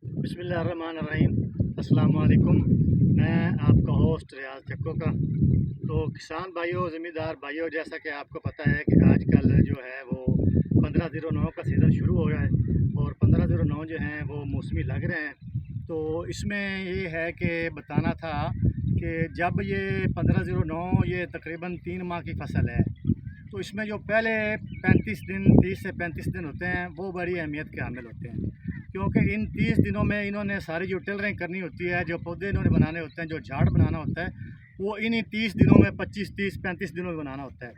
बिस्मिल्लाहिर्रहमानिर्रहीम। अस्सलाम वालेकुम। मैं आपका होस्ट रियाज चक्को का। तो किसान भाइयों, ज़मींदार भाइयों, जैसा कि आपको पता है कि आजकल जो है वो 1509 का सीज़न शुरू हो रहा है और 1509 जो हैं वो मौसमी लग रहे हैं। तो इसमें ये है कि बताना था कि जब ये 1509 ये तकरीबन 3 माह की फ़सल है, तो इसमें जो पहले 35 दिन 30 से 35 दिन होते हैं वो बड़ी अहमियत के हामिल होते हैं, क्योंकि इन 30 दिनों में इन्होंने सारी जो टिलरिंग करनी होती है, जो पौधे इन्होंने बनाने होते हैं, जो झाड़ बनाना होता है, वो इन्हीं 30 दिनों में 25 30 35 दिनों में बनाना होता है।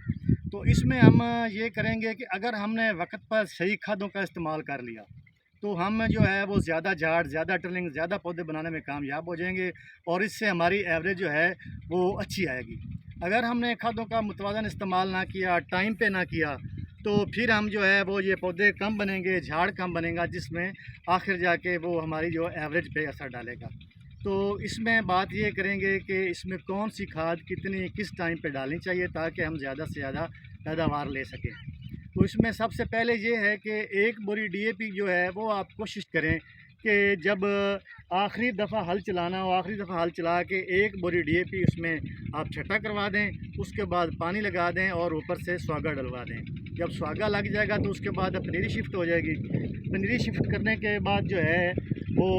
तो इसमें हम ये करेंगे कि अगर हमने वक्त पर सही खादों का इस्तेमाल कर लिया तो हम जो है वो ज़्यादा झाड़, ज़्यादा टिलरिंग, ज़्यादा पौधे बनाने में कामयाब हो जाएंगे और इससे हमारी एवरेज जो है वो अच्छी आएगी। अगर हमने खादों का मुतवाज़न इस्तेमाल ना किया, टाइम पे ना किया, तो फिर हम जो है वो ये पौधे कम बनेंगे, झाड़ कम बनेगा, जिसमें आखिर जाके वो हमारी जो एवरेज पे असर डालेगा। तो इसमें बात ये करेंगे कि इसमें कौन सी खाद कितनी किस टाइम पे डालनी चाहिए ताकि हम ज़्यादा से ज़्यादा पैदावार ले सकें। तो इसमें सबसे पहले ये है कि एक बोरी डीएपी जो है वो आप कोशिश करें कि जब आखिरी दफ़ा हल चलाना हो, आखिरी दफ़ा हल चला के एक बोरी डीएपी उसमें आप छटा करवा दें, उसके बाद पानी लगा दें और ऊपर से स्वागा डलवा दें। जब स्वागा लग जाएगा तो उसके बाद पनीरी शिफ्ट हो जाएगी। पनीरी शिफ्ट करने के बाद जो है वो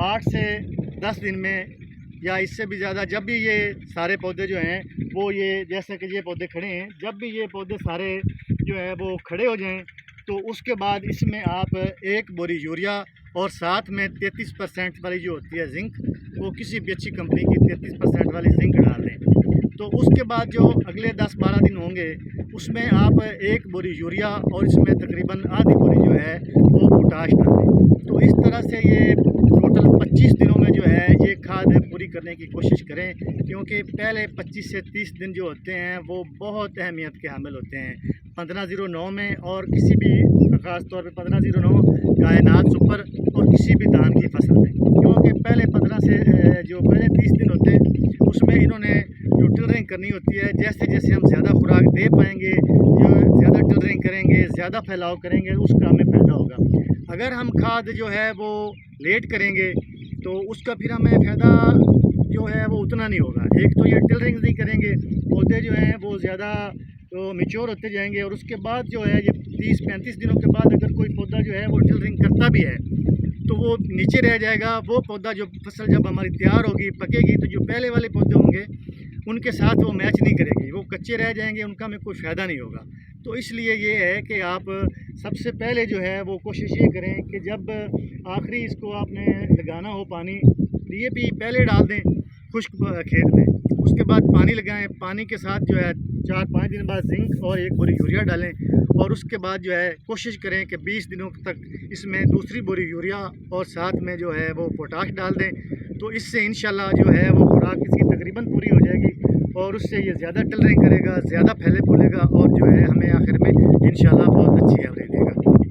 8 से 10 दिन में या इससे भी ज़्यादा, जब भी ये सारे पौधे जो हैं वो ये जैसे कि ये पौधे खड़े हैं, जब भी ये पौधे सारे जो है वो खड़े हो जाएं तो उसके बाद इसमें आप एक बोरी यूरिया और साथ में 33% वाली जो होती है जिंक, वो किसी भी अच्छी कंपनी की 33% वाली जिंक डाल दें। तो उसके बाद जो अगले 10-12 दिन होंगे उसमें आप एक बोरी यूरिया और इसमें तकरीबन आधी बोरी जो है वो पोटाश डालें। तो इस तरह से ये टोटल 25 दिनों में जो है ये खाद पूरी करने की कोशिश करें, क्योंकि पहले 25 से 30 दिन जो होते हैं वो बहुत अहमियत के हामिल होते हैं 1509 में, और किसी भी ख़ास तौर पे 1509 कायनात सुपर और किसी भी धान की फसल में, क्योंकि पहले 15 से जो पहले 30 दिन होते हैं उसमें इन्होंने जो टिलरिंग करनी होती है, जैसे जैसे हम ज़्यादा खुराक दे पाएंगे, जो ज़्यादा टिलरिंग करेंगे, ज़्यादा फैलाव करेंगे, उसका हमें फ़ायदा होगा। अगर हम खाद जो है वो लेट करेंगे तो उसका फिर हमें फ़ायदा जो है वो उतना नहीं होगा। एक तो ये टिलरिंग नहीं करेंगे, पौधे जो हैं वो ज़्यादा तो मैच्योर होते जाएंगे, और उसके बाद जो है ये 30-35 दिनों के बाद अगर कोई पौधा जो है वो टिलरिंग करता भी है तो वो नीचे रह जाएगा। वो पौधा जो फसल जब हमारी तैयार होगी, पकेगी, तो जो पहले वाले पौधे होंगे उनके साथ वो मैच नहीं करेगी, वो कच्चे रह जाएंगे, उनका हमें कोई फ़ायदा नहीं होगा। तो इसलिए ये है कि आप सबसे पहले जो है वो कोशिश ये करें कि जब आखिरी इसको आपने लगाना हो पानी, डीएपी पहले डाल दें खुश्क खेत में, उसके बाद पानी लगाएं, पानी के साथ जो है 4-5 दिन बाद जिंक और एक बोरी यूरिया डालें, और उसके बाद जो है कोशिश करें कि 20 दिनों तक इसमें दूसरी बोरी यूरिया और साथ में जो है वो पोटाश डाल दें। तो इससे इंशाल्लाह जो है वो खुराक इसकी तकरीबन पूरी हो जाएगी और उससे ये ज़्यादा टिलरिंग करेगा, ज़्यादा फैले फूलेगा और जो है हमें आखिर में इंशाल्लाह बहुत अच्छी एवरेज देगा।